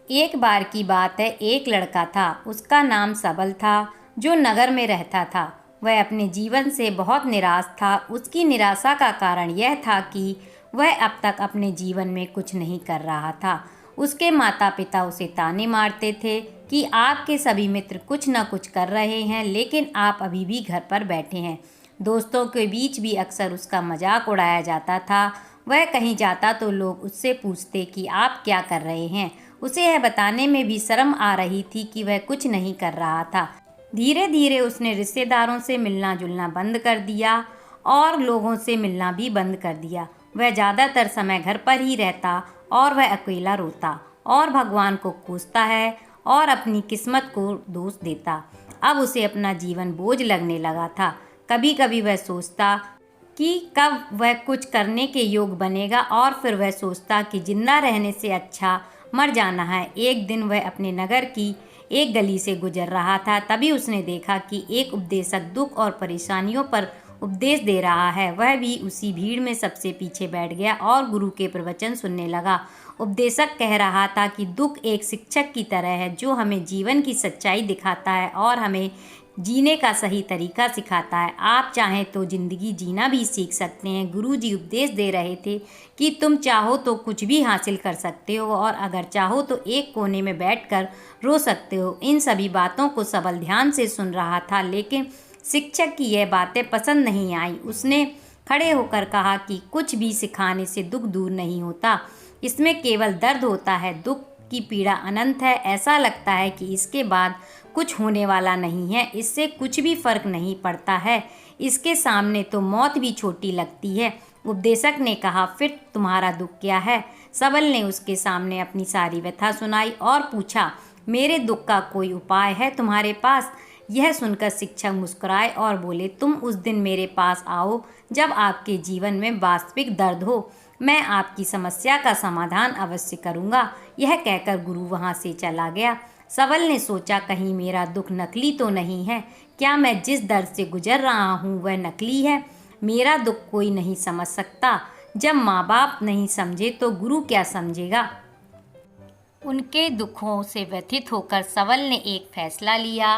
एक बार की बात है, एक लड़का था। उसका नाम सबल था, जो नगर में रहता था। वह अपने जीवन से बहुत निराश था। उसकी निराशा का कारण यह था कि वह अब तक अपने जीवन में कुछ नहीं कर रहा था। उसके माता पिता उसे ताने मारते थे कि आपके सभी मित्र कुछ न कुछ कर रहे हैं, लेकिन आप अभी भी घर पर बैठे हैं। दोस्तों के बीच भी अक्सर उसका मजाक उड़ाया जाता था। वह कहीं जाता तो लोग उससे पूछते कि आप क्या कर रहे हैं। उसे यह बताने में भी शर्म आ रही थी कि वह कुछ नहीं कर रहा था। धीरे धीरे उसने रिश्तेदारों से मिलना जुलना बंद कर दिया और लोगों से मिलना भी बंद कर दिया। वह ज़्यादातर समय घर पर ही रहता और वह अकेला रोता और भगवान को कोसता है और अपनी किस्मत को दोष देता। अब उसे अपना जीवन बोझ लगने लगा था। कभी कभी वह सोचता कि कब वह कुछ करने के योग बनेगा और फिर वह सोचता कि जिंदा रहने से अच्छा मर जाना है। एक दिन वह अपने नगर की एक गली से गुजर रहा था। तभी उसने देखा कि एक उपदेशक दुख और परेशानियों पर उपदेश दे रहा है। वह भी उसी भीड़ में सबसे पीछे बैठ गया और गुरु के प्रवचन सुनने लगा। उपदेशक कह रहा था कि दुख एक शिक्षक की तरह है, जो हमें जीवन की सच्चाई दिखाता है और हमें जीने का सही तरीका सिखाता है। आप चाहें तो ज़िंदगी जीना भी सीख सकते हैं। गुरुजी उपदेश दे रहे थे कि तुम चाहो तो कुछ भी हासिल कर सकते हो और अगर चाहो तो एक कोने में बैठकर रो सकते हो। इन सभी बातों को सबल ध्यान से सुन रहा था, लेकिन शिक्षक की यह बातें पसंद नहीं आई। उसने खड़े होकर कहा कि कुछ भी सिखाने से दुख दूर नहीं होता, इसमें केवल दर्द होता है। दुख की पीड़ा अनंत है। ऐसा लगता है कि इसके बाद कुछ होने वाला नहीं है। इससे कुछ भी फर्क नहीं पड़ता है। इसके सामने तो मौत भी छोटी लगती है। उपदेशक ने कहा, फिर तुम्हारा दुख क्या है? सबल ने उसके सामने अपनी सारी व्यथा सुनाई और पूछा, मेरे दुख का कोई उपाय है तुम्हारे पास? यह सुनकर शिक्षक मुस्कुराए और बोले, तुम उस दिन मेरे पास आओ जब आपके जीवन में वास्तविक दर्द हो। मैं आपकी समस्या का समाधान अवश्य करूँगा। यह कहकर गुरु वहाँ से चला गया। सबल ने सोचा, कहीं मेरा दुख नकली तो नहीं है? क्या मैं जिस दर्द से गुजर रहा हूँ वह नकली है? मेरा दुख कोई नहीं समझ सकता। जब माँ बाप नहीं समझे तो गुरु क्या समझेगा? उनके दुखों से व्यथित होकर सबल ने एक फैसला लिया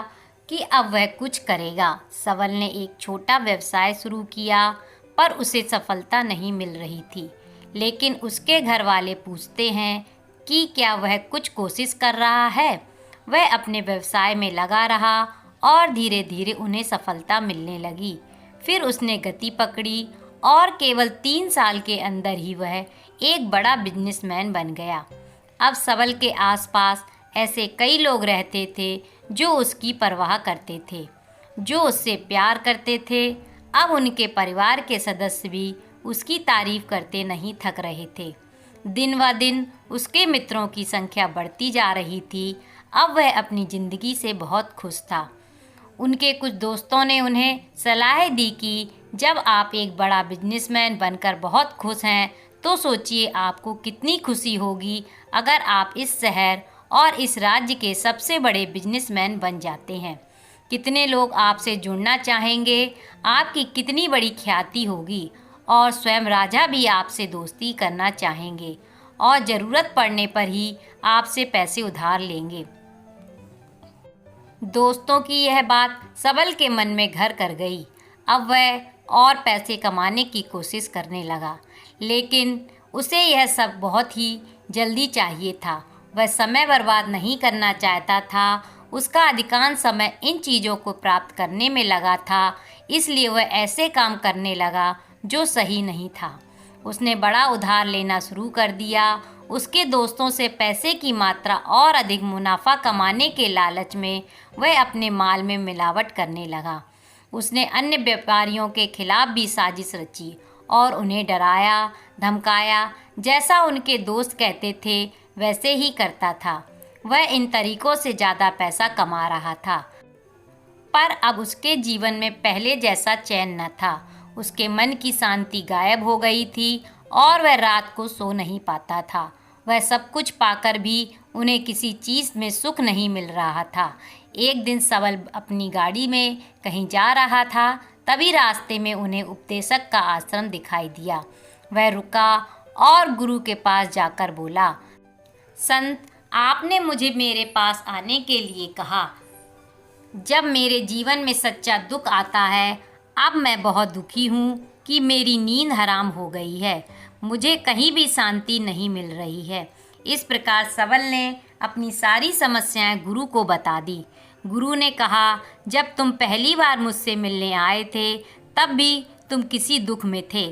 कि अब वह कुछ करेगा। सबल ने एक छोटा व्यवसाय शुरू किया, पर उसे सफलता नहीं मिल रही थी। लेकिन उसके घर वाले पूछते हैं कि क्या वह कुछ कोशिश कर रहा है। वह अपने व्यवसाय में लगा रहा और धीरे धीरे उन्हें सफलता मिलने लगी। फिर उसने गति पकड़ी और केवल 3 साल के अंदर ही वह एक बड़ा बिजनेसमैन बन गया। अब सबल के आसपास ऐसे कई लोग रहते थे जो उसकी परवाह करते थे, जो उससे प्यार करते थे। अब उनके परिवार के सदस्य भी उसकी तारीफ करते नहीं थक रहे थे। दिन व दिन उसके मित्रों की संख्या बढ़ती जा रही थी। अब वह अपनी ज़िंदगी से बहुत खुश था। उनके कुछ दोस्तों ने उन्हें सलाह दी कि जब आप एक बड़ा बिजनेसमैन बनकर बहुत खुश हैं, तो सोचिए आपको कितनी खुशी होगी अगर आप इस शहर और इस राज्य के सबसे बड़े बिजनेसमैन बन जाते हैं। कितने लोग आपसे जुड़ना चाहेंगे, आपकी कितनी बड़ी ख्याति होगी और स्वयं राजा भी आपसे दोस्ती करना चाहेंगे और ज़रूरत पड़ने पर ही आपसे पैसे उधार लेंगे। दोस्तों की यह बात सबल के मन में घर कर गई। अब वह और पैसे कमाने की कोशिश करने लगा, लेकिन उसे यह सब बहुत ही जल्दी चाहिए था। वह समय बर्बाद नहीं करना चाहता था। उसका अधिकांश समय इन चीज़ों को प्राप्त करने में लगा था, इसलिए वह ऐसे काम करने लगा जो सही नहीं था। उसने बड़ा उधार लेना शुरू कर दिया। उसके दोस्तों से पैसे की मात्रा और अधिक मुनाफा कमाने के लालच में वह अपने माल में मिलावट करने लगा। उसने अन्य व्यापारियों के खिलाफ भी साजिश रची और उन्हें डराया धमकाया। जैसा उनके दोस्त कहते थे वैसे ही करता था। वह इन तरीकों से ज़्यादा पैसा कमा रहा था, पर अब उसके जीवन में पहले जैसा चैन न था। उसके मन की शांति गायब हो गई थी और वह रात को सो नहीं पाता था। वह सब कुछ पाकर भी उन्हें किसी चीज़ में सुख नहीं मिल रहा था। एक दिन सबल अपनी गाड़ी में कहीं जा रहा था, तभी रास्ते में उन्हें उपदेशक का आश्रम दिखाई दिया। वह रुका और गुरु के पास जाकर बोला, संत, आपने मुझे मेरे पास आने के लिए कहा जब मेरे जीवन में सच्चा दुख आता है। अब मैं बहुत दुखी हूँ कि मेरी नींद हराम हो गई है, मुझे कहीं भी शांति नहीं मिल रही है। इस प्रकार सबल ने अपनी सारी समस्याएं गुरु को बता दी। गुरु ने कहा, जब तुम पहली बार मुझसे मिलने आए थे तब भी तुम किसी दुख में थे।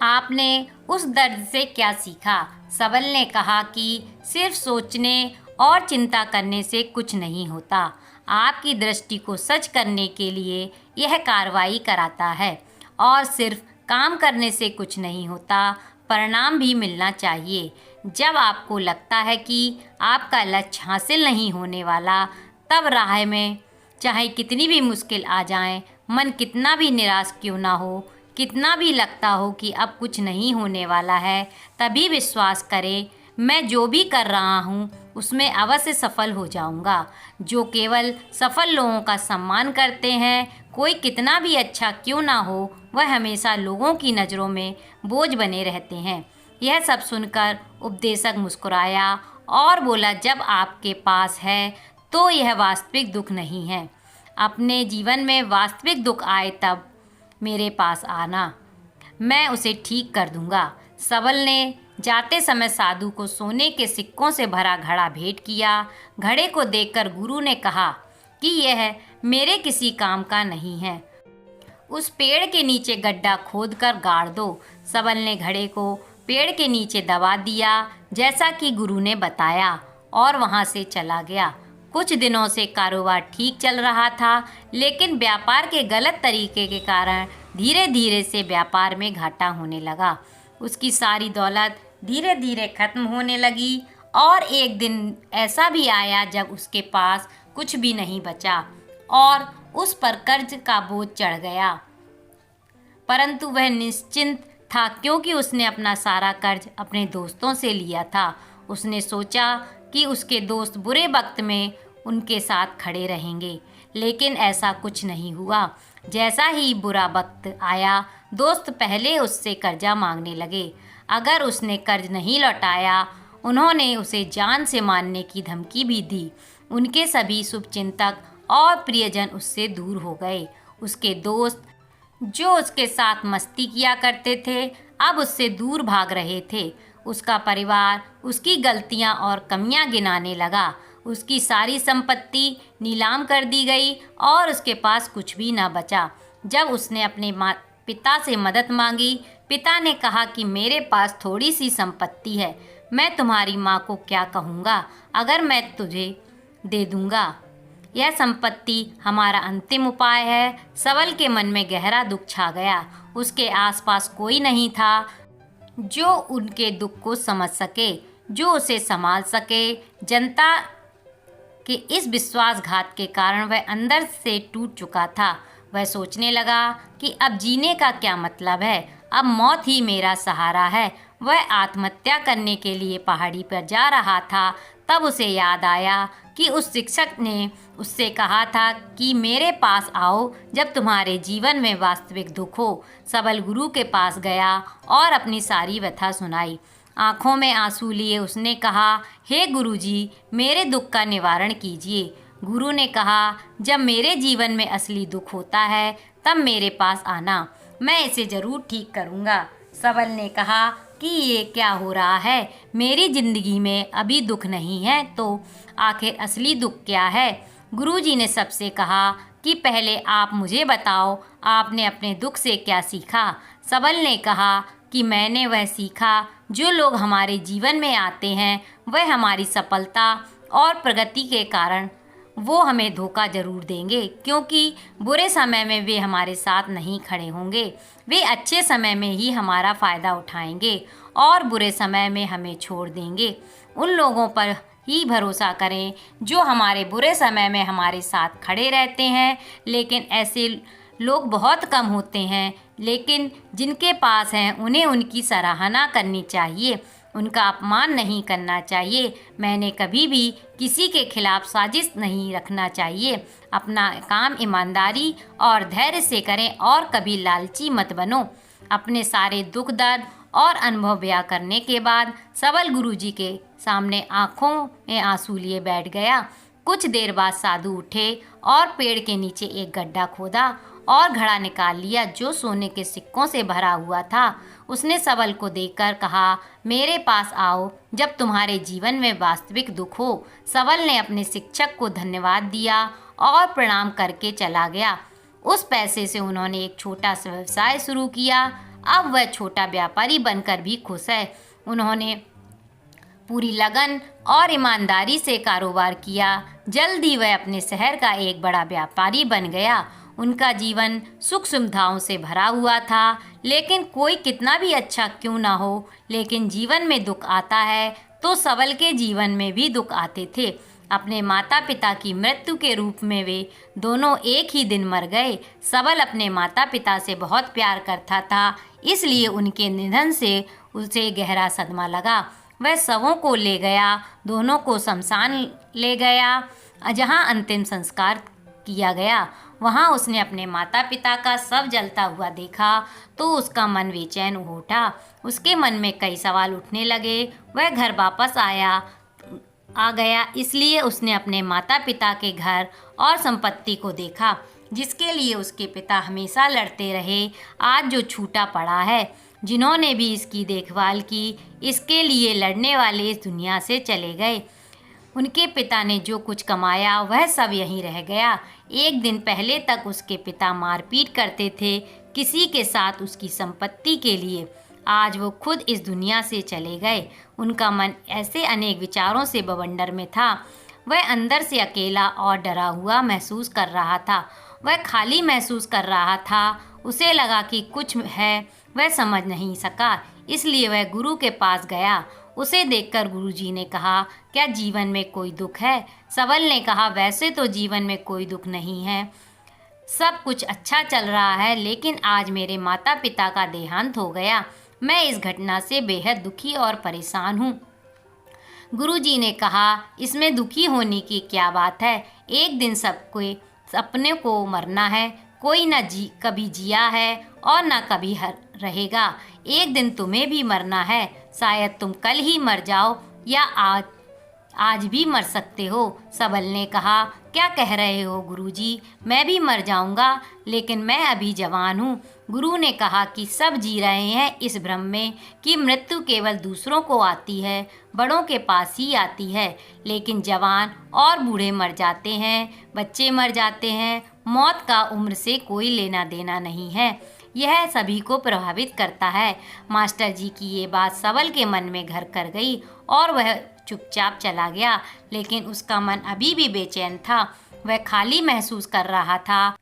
आपने उस दर्द से क्या सीखा? सबल ने कहा कि सिर्फ सोचने और चिंता करने से कुछ नहीं होता। आपकी दृष्टि को सच करने के लिए यह कार्रवाई कराता है। और सिर्फ काम करने से कुछ नहीं होता, परिणाम भी मिलना चाहिए। जब आपको लगता है कि आपका लक्ष्य हासिल नहीं होने वाला, तब राह में चाहे कितनी भी मुश्किल आ जाए, मन कितना भी निराश क्यों ना हो, कितना भी लगता हो कि अब कुछ नहीं होने वाला है, तभी विश्वास करें, मैं जो भी कर रहा हूँ उसमें अवश्य सफल हो जाऊँगा। जो केवल सफल लोगों का सम्मान करते हैं, कोई कितना भी अच्छा क्यों ना हो, वह हमेशा लोगों की नज़रों में बोझ बने रहते हैं। यह सब सुनकर उपदेशक मुस्कुराया और बोला, जब आपके पास है तो यह वास्तविक दुख नहीं है। अपने जीवन में वास्तविक दुख आए तब मेरे पास आना, मैं उसे ठीक कर दूंगा। सबल ने जाते समय साधु को सोने के सिक्कों से भरा घड़ा भेंट किया। घड़े को देखकर गुरु ने कहा कि यह मेरे किसी काम का नहीं है, उस पेड़ के नीचे गड्ढा खोदकर गाड़ दो। सबल ने घड़े को पेड़ के नीचे दबा दिया जैसा कि गुरु ने बताया और वहां से चला गया। कुछ दिनों से कारोबार ठीक चल रहा था, लेकिन व्यापार के गलत तरीके के कारण धीरे धीरे से व्यापार में घाटा होने लगा। उसकी सारी दौलत धीरे धीरे खत्म होने लगी और एक दिन ऐसा भी आया जब उसके पास कुछ भी नहीं बचा और उस पर कर्ज का बोझ चढ़ गया। परंतु वह निश्चिंत था, क्योंकि उसने अपना सारा कर्ज अपने दोस्तों से लिया था। उसने सोचा कि उसके दोस्त बुरे वक्त में उनके साथ खड़े रहेंगे, लेकिन ऐसा कुछ नहीं हुआ। जैसा ही बुरा वक्त आया, दोस्त पहले उससे कर्जा मांगने लगे। अगर उसने कर्ज नहीं लौटाया, उन्होंने उसे जान से मारने की धमकी भी दी। उनके सभी शुभचिंतक और प्रियजन उससे दूर हो गए। उसके दोस्त जो उसके साथ मस्ती किया करते थे, अब उससे दूर भाग रहे थे। उसका परिवार उसकी गलतियां और कमियां गिनाने लगा। उसकी सारी संपत्ति नीलाम कर दी गई और उसके पास कुछ भी न बचा। जब उसने अपने पिता से मदद मांगी, पिता ने कहा कि मेरे पास थोड़ी सी संपत्ति है, मैं तुम्हारी माँ को क्या कहूँगा अगर मैं तुझे दे दूँगा। यह संपत्ति हमारा अंतिम उपाय है। सबल के मन में गहरा दुख छा गया। उसके आसपास कोई नहीं था जो उनके दुख को समझ सके, जो उसे संभाल सके। जनता के इस विश्वासघात के कारण वह अंदर से टूट चुका था। वह सोचने लगा कि अब जीने का क्या मतलब है, अब मौत ही मेरा सहारा है। वह आत्महत्या करने के लिए पहाड़ी पर जा रहा था, तब उसे याद आया कि उस शिक्षक ने उससे कहा था कि मेरे पास आओ जब तुम्हारे जीवन में वास्तविक दुख हो। सबल गुरु के पास गया और अपनी सारी व्यथा सुनाई। आंखों में आंसू लिए उसने कहा, हे गुरुजी, मेरे दुख का निवारण कीजिए। गुरु ने कहा, जब मेरे जीवन में असली दुख होता है तब मेरे पास आना, मैं इसे ज़रूर ठीक करूँगा। सबल ने कहा कि ये क्या हो रहा है, मेरी ज़िंदगी में अभी दुख नहीं है तो आखिर असली दुख क्या है। गुरुजी ने सबसे कहा कि पहले आप मुझे बताओ, आपने अपने दुख से क्या सीखा। सबल ने कहा कि मैंने वह सीखा, जो लोग हमारे जीवन में आते हैं वह हमारी सफलता और प्रगति के कारण वो हमें धोखा ज़रूर देंगे, क्योंकि बुरे समय में वे हमारे साथ नहीं खड़े होंगे। वे अच्छे समय में ही हमारा फ़ायदा उठाएंगे और बुरे समय में हमें छोड़ देंगे। उन लोगों पर ही भरोसा करें जो हमारे बुरे समय में हमारे साथ खड़े रहते हैं, लेकिन ऐसे लोग बहुत कम होते हैं, लेकिन जिनके पास हैं उन्हें उनकी सराहना करनी चाहिए, उनका अपमान नहीं करना चाहिए। मैंने कभी भी किसी के खिलाफ साजिश नहीं रखना चाहिए। अपना काम ईमानदारी और धैर्य से करें और कभी लालची मत बनो। अपने सारे दुख दर्द और अनुभव बयां करने के बाद सबल गुरुजी के सामने आंखों में आंसू लिए बैठ गया। कुछ देर बाद साधु उठे और पेड़ के नीचे एक गड्ढा खोदा और घड़ा निकाल लिया जो सोने के सिक्कों से भरा हुआ था। उसने सबल को देखकर कहा, मेरे पास आओ जब तुम्हारे जीवन में वास्तविक दुख हो। सबल ने अपने शिक्षक को धन्यवाद दिया और प्रणाम करके चला गया। उस पैसे से उन्होंने एक छोटा सा व्यवसाय शुरू किया। अब वह छोटा व्यापारी बनकर भी खुश है। उन्होंने पूरी लगन और ईमानदारी से कारोबार किया। जल्द ही वह अपने शहर का एक बड़ा व्यापारी बन गया। उनका जीवन सुख सुविधाओं से भरा हुआ था। लेकिन कोई कितना भी अच्छा क्यों ना हो, लेकिन जीवन में दुख आता है तो सबल के जीवन में भी दुख आते थे। अपने माता पिता की मृत्यु के रूप में वे दोनों एक ही दिन मर गए। सबल अपने माता पिता से बहुत प्यार करता था, इसलिए उनके निधन से उसे गहरा सदमा लगा। वह शवों को ले गया, दोनों को शमशान ले गया जहां अंतिम संस्कार किया गया। वहां उसने अपने माता पिता का शव जलता हुआ देखा तो उसका मन बेचैन हो उठा। उसके मन में कई सवाल उठने लगे। वह घर वापस आ गया, इसलिए उसने अपने माता पिता के घर और संपत्ति को देखा जिसके लिए उसके पिता हमेशा लड़ते रहे, आज जो छूटा पड़ा है। जिन्होंने भी इसकी देखभाल की, इसके लिए लड़ने वाले इस दुनिया से चले गए। उनके पिता ने जो कुछ कमाया वह सब यहीं रह गया। एक दिन पहले तक उसके पिता मारपीट करते थे किसी के साथ उसकी संपत्ति के लिए। आज वो खुद इस दुनिया से चले गए। उनका मन ऐसे अनेक विचारों से बवंडर में था। वह अंदर से अकेला और डरा हुआ महसूस कर रहा था। वह खाली महसूस कर रहा था। उसे लगा कि कुछ है, वह समझ नहीं सका, इसलिए वह गुरु के पास गया। उसे देखकर गुरुजी ने कहा, क्या जीवन में कोई दुख है? सबल ने कहा, वैसे तो जीवन में कोई दुख नहीं है, सब कुछ अच्छा चल रहा है, लेकिन आज मेरे माता पिता का देहांत हो गया। मैं इस घटना से बेहद दुखी और परेशान हूँ। गुरुजी ने कहा, इसमें दुखी होने की क्या बात है? एक दिन सबको अपने को मरना है। कोई न कभी जिया है और न कभी रहेगा। एक दिन तुम्हें भी मरना है। शायद तुम कल ही मर जाओ या आज भी मर सकते हो। सबल ने कहा, क्या कह रहे हो गुरुजी? मैं भी मर जाऊंगा, लेकिन मैं अभी जवान हूँ। गुरु ने कहा कि सब जी रहे हैं इस भ्रम में कि मृत्यु केवल दूसरों को आती है, बड़ों के पास ही आती है, लेकिन जवान और बूढ़े मर जाते हैं, बच्चे मर जाते हैं। मौत का उम्र से कोई लेना देना नहीं है, यह सभी को प्रभावित करता है। मास्टर जी की ये बात सबल के मन में घर कर गई और वह चुपचाप चला गया, लेकिन उसका मन अभी भी बेचैन था। वह खाली महसूस कर रहा था।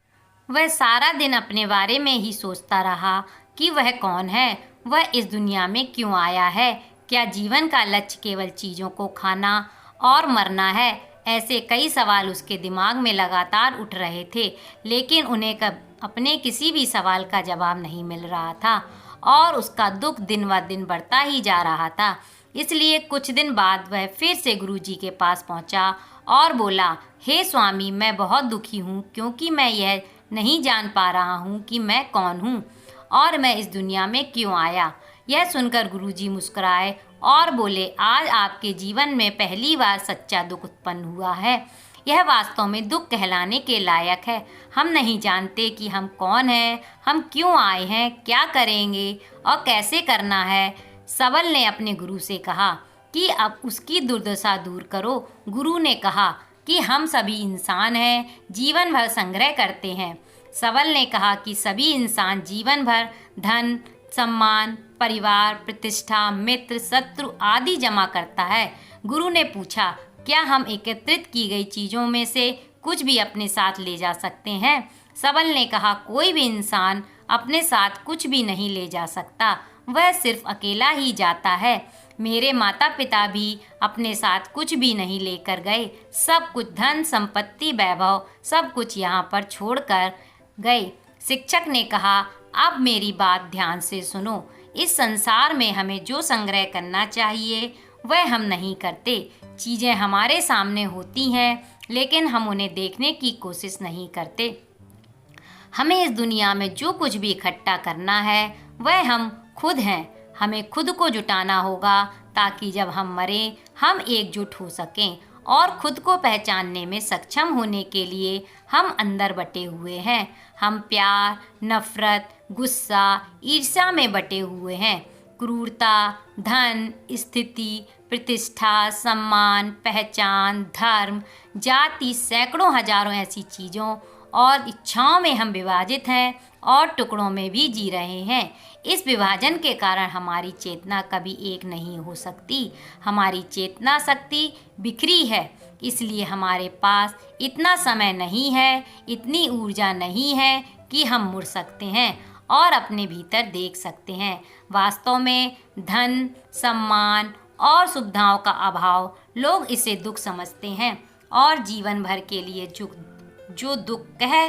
वह सारा दिन अपने बारे में ही सोचता रहा कि वह कौन है, वह इस दुनिया में क्यों आया है, क्या जीवन का लक्ष्य केवल चीज़ों को खाना और मरना है? ऐसे कई सवाल उसके दिमाग में लगातार उठ रहे थे, लेकिन उन्हें अपने किसी भी सवाल का जवाब नहीं मिल रहा था और उसका दुख दिन व दिन बढ़ता ही जा रहा था। इसलिए कुछ दिन बाद वह फिर से गुरुजी के पास पहुंचा और बोला, हे स्वामी, मैं बहुत दुखी हूँ क्योंकि मैं यह नहीं जान पा रहा हूँ कि मैं कौन हूँ और मैं इस दुनिया में क्यों आया। यह सुनकर गुरुजी मुस्कुराए और बोले, आज आपके जीवन में पहली बार सच्चा दुख उत्पन्न हुआ है। यह वास्तव में दुख कहलाने के लायक है। हम नहीं जानते कि हम कौन हैं, हम क्यों आए हैं, क्या करेंगे और कैसे करना है। सबल ने अपने गुरु से कहा कि अब उसकी दुर्दशा दूर करो। गुरु ने कहा कि हम सभी इंसान हैं, जीवन भर संग्रह करते हैं। सबल ने कहा कि सभी इंसान जीवन भर धन, सम्मान, परिवार, प्रतिष्ठा, मित्र, शत्रु आदि जमा करता है। गुरु ने पूछा, क्या हम एकत्रित की गई चीज़ों में से कुछ भी अपने साथ ले जा सकते हैं? सबल ने कहा, कोई भी इंसान अपने साथ कुछ भी नहीं ले जा सकता, वह सिर्फ अकेला ही जाता है। मेरे माता पिता भी अपने साथ कुछ भी नहीं लेकर गए, सब कुछ धन, संपत्ति, वैभव सब कुछ यहाँ पर छोड़कर गए। शिक्षक ने कहा, अब मेरी बात ध्यान से सुनो। इस संसार में हमें जो संग्रह करना चाहिए वह हम नहीं करते। चीज़ें हमारे सामने होती हैं, लेकिन हम उन्हें देखने की कोशिश नहीं करते। हमें इस दुनिया में जो कुछ भी इकट्ठा करना है वह हम खुद हैं। हमें खुद को जुटाना होगा ताकि जब हम मरें हम एकजुट हो सकें। और खुद को पहचानने में सक्षम होने के लिए हम अंदर बटे हुए हैं। हम प्यार, नफरत, गुस्सा, ईर्ष्या में बटे हुए हैं। क्रूरता, धन, स्थिति, प्रतिष्ठा, सम्मान, पहचान, धर्म, जाति, सैकड़ों हजारों ऐसी चीज़ों और इच्छाओं में हम विभाजित हैं और टुकड़ों में भी जी रहे हैं। इस विभाजन के कारण हमारी चेतना कभी एक नहीं हो सकती। हमारी चेतना शक्ति बिखरी है, इसलिए हमारे पास इतना समय नहीं है, इतनी ऊर्जा नहीं है कि हम मुड़ सकते हैं और अपने भीतर देख सकते हैं। वास्तव में धन, सम्मान और सुविधाओं का अभाव, लोग इसे दुख समझते हैं और जीवन भर के लिए जो दुख कह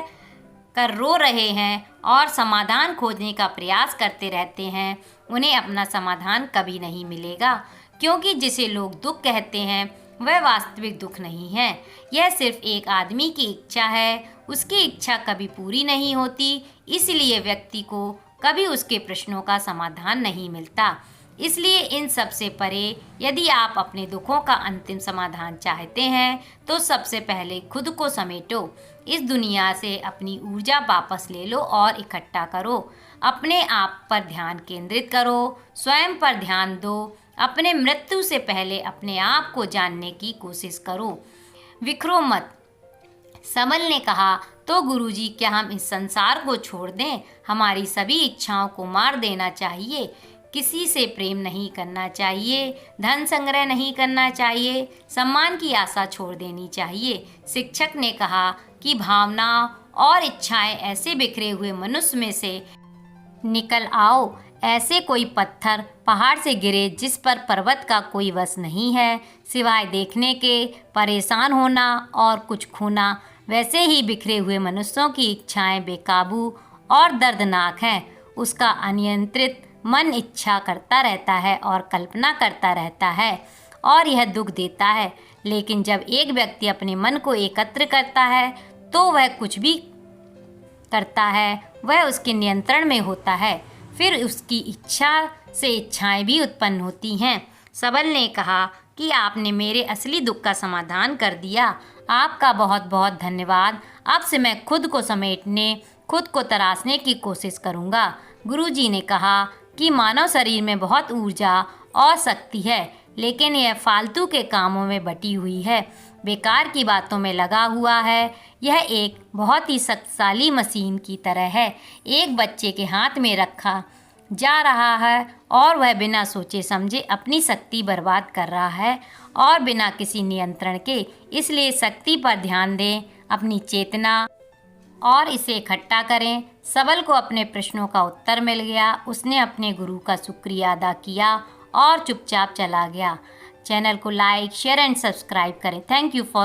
कर रो रहे हैं और समाधान खोजने का प्रयास करते रहते हैं, उन्हें अपना समाधान कभी नहीं मिलेगा, क्योंकि जिसे लोग दुख कहते हैं वह वास्तविक दुख नहीं है। यह सिर्फ एक आदमी की इच्छा है। उसकी इच्छा कभी पूरी नहीं होती, इसलिए व्यक्ति को कभी उसके प्रश्नों का समाधान नहीं मिलता। इसलिए इन सब से परे यदि आप अपने दुखों का अंतिम समाधान चाहते हैं तो सबसे पहले खुद को समेटो। इस दुनिया से अपनी ऊर्जा वापस ले लो और इकट्ठा करो। अपने आप पर ध्यान केंद्रित करो, स्वयं पर ध्यान दो। अपने मृत्यु से पहले अपने आप को जानने की कोशिश करो। बिखरो मत। सबल ने कहा, तो गुरुजी क्या हम इस संसार को छोड़ दें? हमारी सभी इच्छाओं को मार देना चाहिए। किसी से प्रेम नहीं करना चाहिए, धन संग्रह नहीं करना चाहिए, सम्मान की आशा छोड़ देनी चाहिए। शिक्षक ने कहा कि भावना और इच्छाएं ऐसे बिखरे हुए मनुष्य में से निकल आओ, ऐसे कोई पत्थर पहाड़ से गिरे जिस पर पर्वत का कोई वश नहीं है, सिवाय देखने के परेशान होना और कुछ खोना। वैसे ही बिखरे हुए मनुष्यों की इच्छाएं बेकाबू और दर्दनाक हैं। उसका अनियंत्रित मन इच्छा करता रहता है और कल्पना करता रहता है और यह दुख देता है। लेकिन जब एक व्यक्ति अपने मन को एकत्र करता है तो वह कुछ भी करता है, वह उसके नियंत्रण में होता है। फिर उसकी इच्छा से इच्छाएं भी उत्पन्न होती हैं। सबल ने कहा कि आपने मेरे असली दुख का समाधान कर दिया। आपका बहुत बहुत धन्यवाद। अब से मैं खुद को समेटने, खुद को तराशने की कोशिश करूँगा। गुरुजी ने कहा कि मानव शरीर में बहुत ऊर्जा और शक्ति है, लेकिन यह फालतू के कामों में बटी हुई है, बेकार की बातों में लगा हुआ है। यह एक बहुत ही शक्तिशाली मशीन की तरह है, एक बच्चे के हाथ में रखा जा रहा है और वह बिना सोचे समझे अपनी शक्ति बर्बाद कर रहा है और बिना किसी नियंत्रण के। इसलिए शक्ति पर ध्यान दें, अपनी चेतना और इसे इकट्ठा करें। सबल को अपने प्रश्नों का उत्तर मिल गया। उसने अपने गुरु का शुक्रिया अदा किया और चुपचाप चला गया। चैनल को लाइक, शेयर एंड सब्सक्राइब करें। Thank you for